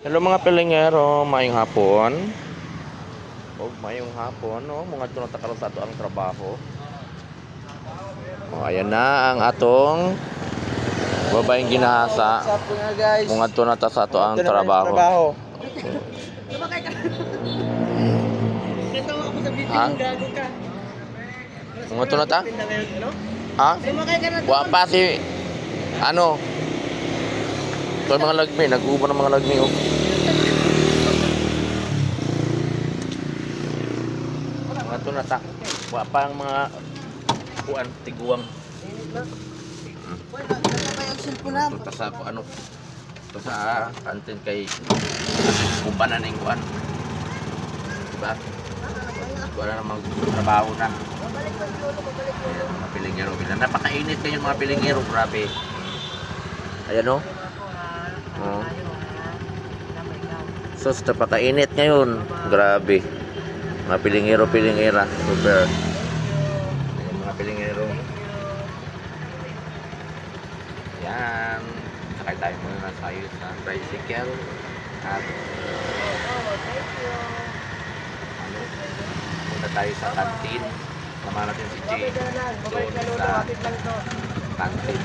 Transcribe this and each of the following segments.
Hello mga pilingero, mayong hapon. Mayong hapon, no? Mga tunatakaroon sa ato ang trabaho. Ayan na ang atong babaeng ginahasa. What's up nga guys? Mga tunata sa ato ang trabaho. Ito ako sa video, Ha? gago ka. Mga tunata? Ha? Sumakay ka na doon. Wapa si ano? Ito mga lagmi, nag-ubo ng mga lagmi. Oh. Mga tunata. Wapa ang mga kuan tiguang. Wala, nakakay ang cellphone na. Ito sa ano? Ito sa kantin kay kumpanan ng kuan. Diba? Wala namang trabaho na. Ayan, mga pilingero. Napakainit ngayon mga pilingero. Grabe. Ayan o. Oh. So, napakainit ngayon. Grabe. Mga pilingero, pilingera. Super. Ayan, mga pilingero. Ayan. Sakay tayo muna tayo sa tricycle. At ano? Punta tayo sa kantin. Sama natin si Jay. Doon sa kantin.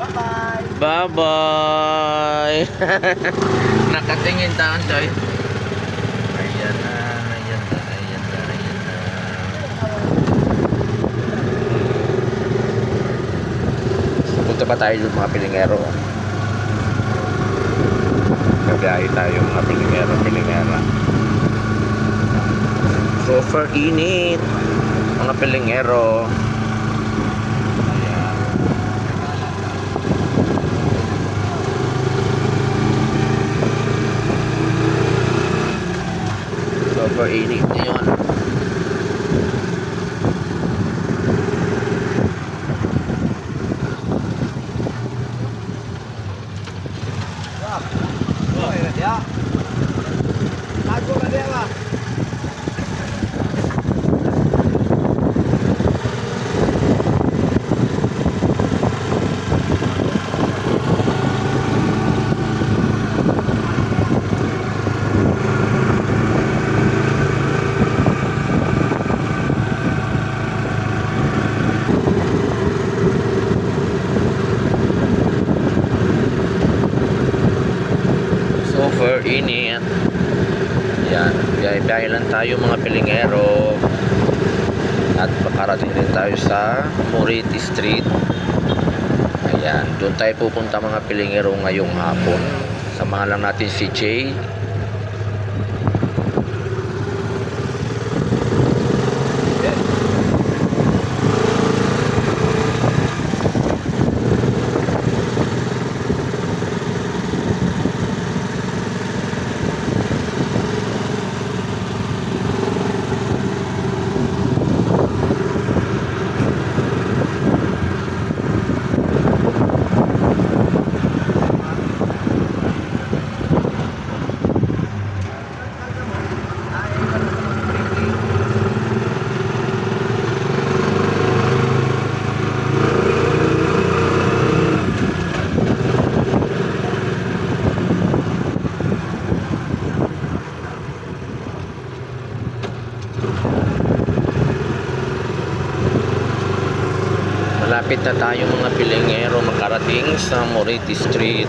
Bye-bye. Bye-bye! Nakatingin taon, Joy. Ayan na, ayan na, ayan na, ayan na. Punta pa tayo doon mga pilingero. Kabiyahe tayo mga pilingero, pilingera. Super init mga pilingero. Ayan. Super init ngayon. Super init. Yan, biyahe lang tayo mga pilingero. At makarating din tayo sa Moriti Street. Ayan, doon tayo pupunta mga pilingero ngayong hapon. Samahan lang natin si Jay. Malapit na tayo mga pilingero makarating sa Moriti Street.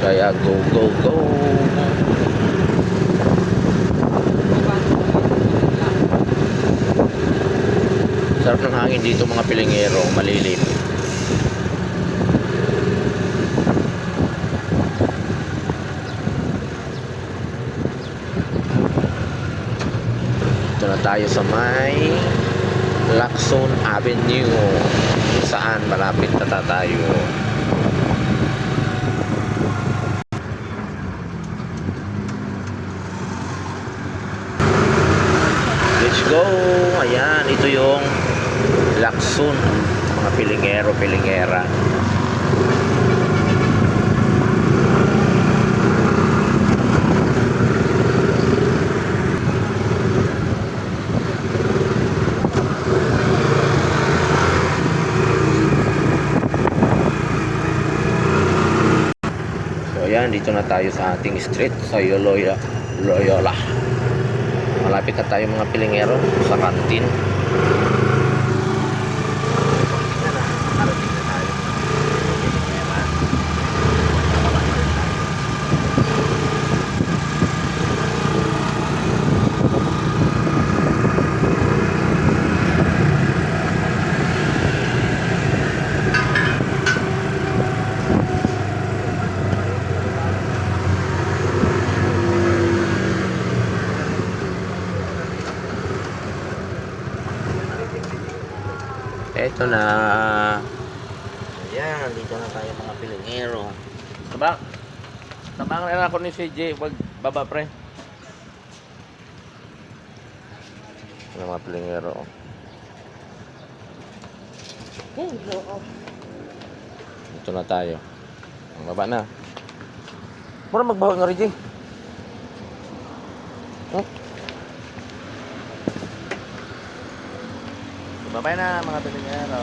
Kaya go, go, go. Sarap ng hangin dito mga pilingero, malilim. Ito na tayo sa may Lacson Avenue, saan malapit na tayo. Let's go. Ayan, ito yung Lacson, mga pilingero, pilingera. So ayan, dito na tayo sa ating street sa Loyola. Malapit na tayo mga pilingero sa kantin. Eto na. Ayan, dito na tayo mga pilingero. Tabang na ako ni CJ. Wag baba pre. Ano mga pilingero. Dito na tayo. Ang baba na. Mura magbaho nga rin, Babay na mga pilingero.